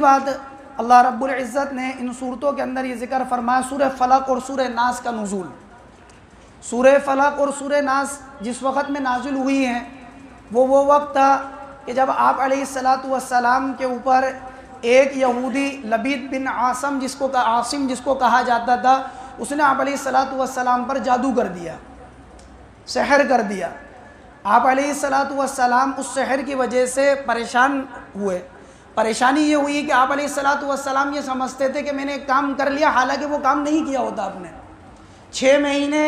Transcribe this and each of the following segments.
بات اللہ رب العزت نے ان صورتوں کے اندر یہ ذکر فرمایا سورہ فلق اور سورہ ناس کا نزول۔ سورہ فلق اور سورہ ناس جس وقت میں نازل ہوئی ہیں وہ وقت تھا کہ جب آپ علیہ السلام کے اوپر ایک یہودی لبید بن عاصم جس کو کہا جاتا تھا، اس نے آپ علیہ السلام پر جادو کر دیا، سحر کر دیا۔ آپ علیہ السلام اس سحر کی وجہ سے پریشان ہوئے۔ پریشانی یہ ہوئی کہ آپ علیہ السلام یہ سمجھتے تھے کہ میں نے ایک کام کر لیا، حالانکہ وہ کام نہیں کیا ہوتا آپ نے۔ 6 مہینے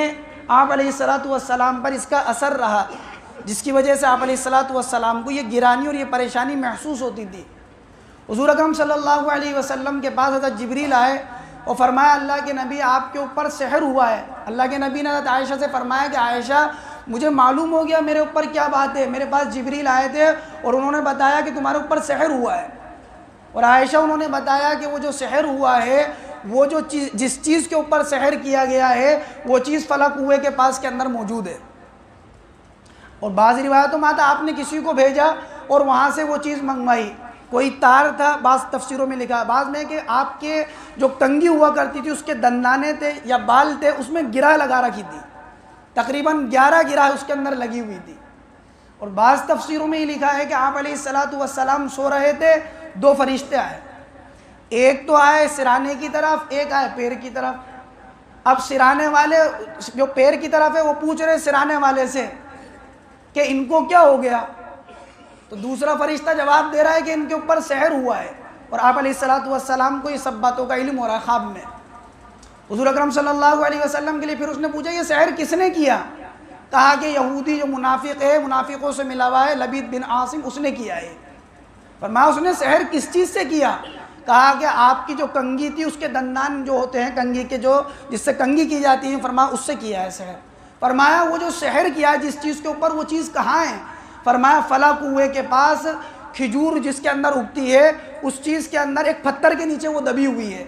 آپ علیہ السلام پر اس کا اثر رہا، جس کی وجہ سے آپ علیہ السلام کو یہ گرانی اور یہ پریشانی محسوس ہوتی تھی۔ حضور اکرم صلی اللہ علیہ وسلم کے پاس حضرت جبریل آئے اور فرمایا اللہ کے نبی آپ کے اوپر سحر ہوا ہے۔ اللہ کے نبی نے حضرت عائشہ سے فرمایا کہ عائشہ مجھے معلوم ہو گیا میرے اوپر کیا بات ہے، میرے پاس جبریل آئے تھے اور انہوں نے بتایا کہ تمہارے اوپر سحر ہوا ہے۔ اور عائشہ انہوں نے بتایا کہ وہ جو سحر ہوا ہے، وہ جو جس چیز کے اوپر سحر کیا گیا ہے وہ چیز فلق ہوئے کے پاس کے اندر موجود ہے۔ اور بعض روایتوں میں آتا آپ نے کسی کو بھیجا اور وہاں سے وہ چیز منگوائی، کوئی تار تھا، بعض تفسیروں میں لکھا، بعض میں کہ آپ کے جو کنگھی ہوا کرتی تھی اس کے دندانے تھے یا بال تھے، اس میں گرہ لگا رکھی تھی، تقریباً 11 گرہ اس کے اندر لگی ہوئی تھی۔ اور بعض تفسیروں میں یہ لکھا ہے کہ آپ علیہ السلام سو رہے تھے، 2 فرشتے آئے، ایک تو آئے سرانے کی طرف، ایک آئے پیر کی طرف۔ اب سرانے والے جو پیر کی طرف ہے وہ پوچھ رہے سرانے والے سے کہ ان کو کیا ہو گیا، تو دوسرا فرشتہ جواب دے رہا ہے کہ ان کے اوپر سحر ہوا ہے۔ اور آپ علیہ السلام کو یہ سب باتوں کا علم ہو رہا ہے خواب میں۔ حضور اکرم صلی اللہ علیہ وسلم کے لیے پھر اس نے پوچھا یہ سحر کس نے کیا؟ کہا کہ یہودی جو منافق ہے، منافقوں سے ملا ہوا ہے، لبید بن عاصم، اس نے کیا ہے۔ فرمایا اس نے سحر کس چیز سے کیا؟ کہا کہ آپ کی جو کنگھی تھی اس کے دندان جو ہوتے ہیں کنگھی کے، جو جس سے کنگھی کی جاتی ہے، فرمایا اس سے کیا ہے سحر۔ فرمایا وہ جو سحر کیا ہے جس چیز کے اوپر، وہ چیز کہاں ہے؟ فرمایا فلاں کنویں کے پاس کھجور جس کے اندر اگتی ہے، اس چیز کے اندر ایک پتھر کے نیچے وہ دبی ہوئی ہے۔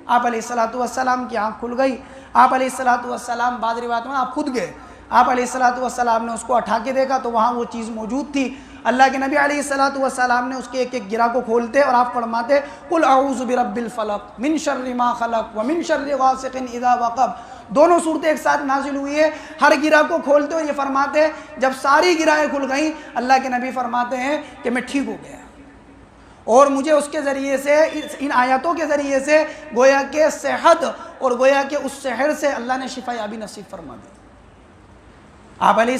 آپ علیہ السلام کی آنکھ کھل گئی۔ آپ علیہ السلام بعض روایتوں میں آپ خود گئے، آپ علیہ السلام نے اس کو اٹھا کے دیکھا تو وہاں وہ چیز موجود تھی۔ اللہ کے نبی علیہ السلام نے اس کے ایک ایک گرہ کو کھولتے اور آپ فرماتے قل اعوذ برب الفلق من شر ما خلق ومن شر غاسق اذا وقب۔ دونوں صورتیں ایک ساتھ نازل ہوئی ہے۔ ہر گرہ کو کھولتے اور یہ فرماتے، جب ساری گرہیں کھل گئیں اللہ کے نبی فرماتے ہیں کہ میں ٹھیک ہو گیا، اور مجھے اس کے ذریعے سے، ان آیاتوں کے ذریعے سے گویا کہ صحت اور گویا کہ اس سحر سے اللہ نے شفا یابی نصیب فرما دی۔ آپ علیہ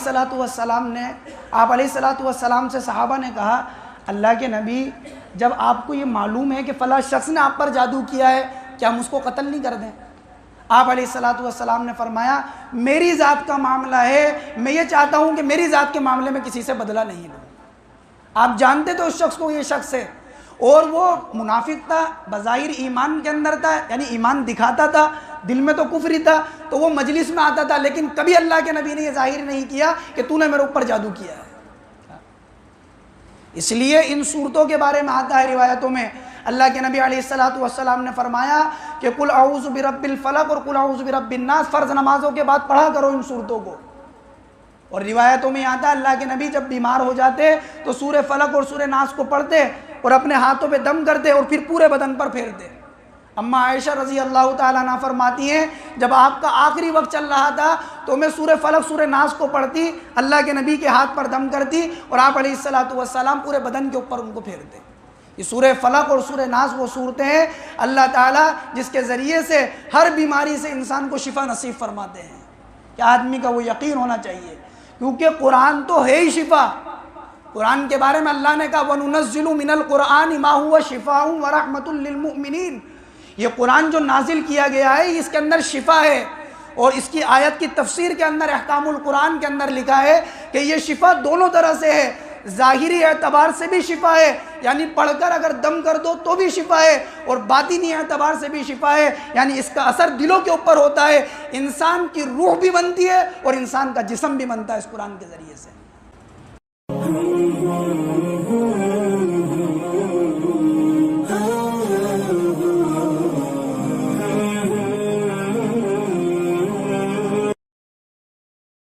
السلام سے صحابہ نے کہا اللہ کے نبی جب آپ کو یہ معلوم ہے کہ فلاں شخص نے آپ پر جادو کیا ہے، کیا ہم اس کو قتل نہیں کر دیں؟ آپ علیہ السلام نے فرمایا میری ذات کا معاملہ ہے، میں یہ چاہتا ہوں کہ میری ذات کے معاملے میں کسی سے بدلہ نہیں لوں۔ آپ جانتے تو اس شخص کو یہ شخص ہے، اور وہ منافق تھا، بظاہر ایمان کے اندر تھا، یعنی ایمان دکھاتا تھا، دل میں تو کفر ہی تھا، تو وہ مجلس میں آتا تھا، لیکن کبھی اللہ کے نبی نے یہ ظاہر نہیں کیا کہ تو نے میرے اوپر جادو کیا ہے۔ اس لیے ان صورتوں کے بارے میں آتا ہے روایتوں میں، اللہ کے نبی علیہ السلام نے فرمایا کہ قل اعوذ برب الفلق اور قل اعوذ برب الناس فرض نمازوں کے بعد پڑھا کرو ان صورتوں کو۔ اور روایتوں میں آتا ہے اللہ کے نبی جب بیمار ہو جاتے تو سورہ فلق اور سورہ ناس کو پڑھتے اور اپنے ہاتھوں پہ دم کرتے اور پھر پورے بدن پر پھیرتے۔ اما عائشہ رضی اللہ تعالیٰ عنہ فرماتی ہیں جب آپ کا آخری وقت چل رہا تھا تو میں سورہ فلق سورہ ناس کو پڑھتی، اللہ کے نبی کے ہاتھ پر دم کرتی اور آپ علیہ السلام پورے بدن کے اوپر ان کو پھیرتے۔ یہ سورہ فلق اور سورہ ناس وہ صورتیں ہیں اللہ تعالیٰ جس کے ذریعے سے ہر بیماری سے انسان کو شفا نصیب فرماتے ہیں۔ کہ آدمی کا وہ یقین ہونا چاہیے، کیونکہ قرآن تو ہے ہی شفا۔ قرآن کے بارے میں اللہ نے کہا وَنُنَزِّلُ مِنَ الْقُرْآنِ مَا هُوَ شِفَاءٌ وَرَحْمَةٌ لِّلْمُؤْمِنِينَ۔ یہ قرآن جو نازل کیا گیا ہے اس کے اندر شفا ہے، اور اس کی آیت کی تفسیر کے اندر احکام القرآن کے اندر لکھا ہے کہ یہ شفا دونوں طرح سے ہے، ظاہری اعتبار سے بھی شفا ہے، یعنی پڑھ کر اگر دم کر دو تو بھی شفا ہے، اور باطنی اعتبار سے بھی شفا ہے، یعنی اس کا اثر دلوں کے اوپر ہوتا ہے، انسان کی روح بھی بنتی ہے اور انسان کا جسم بھی بنتا ہے اس قرآن کے ذریعے سے۔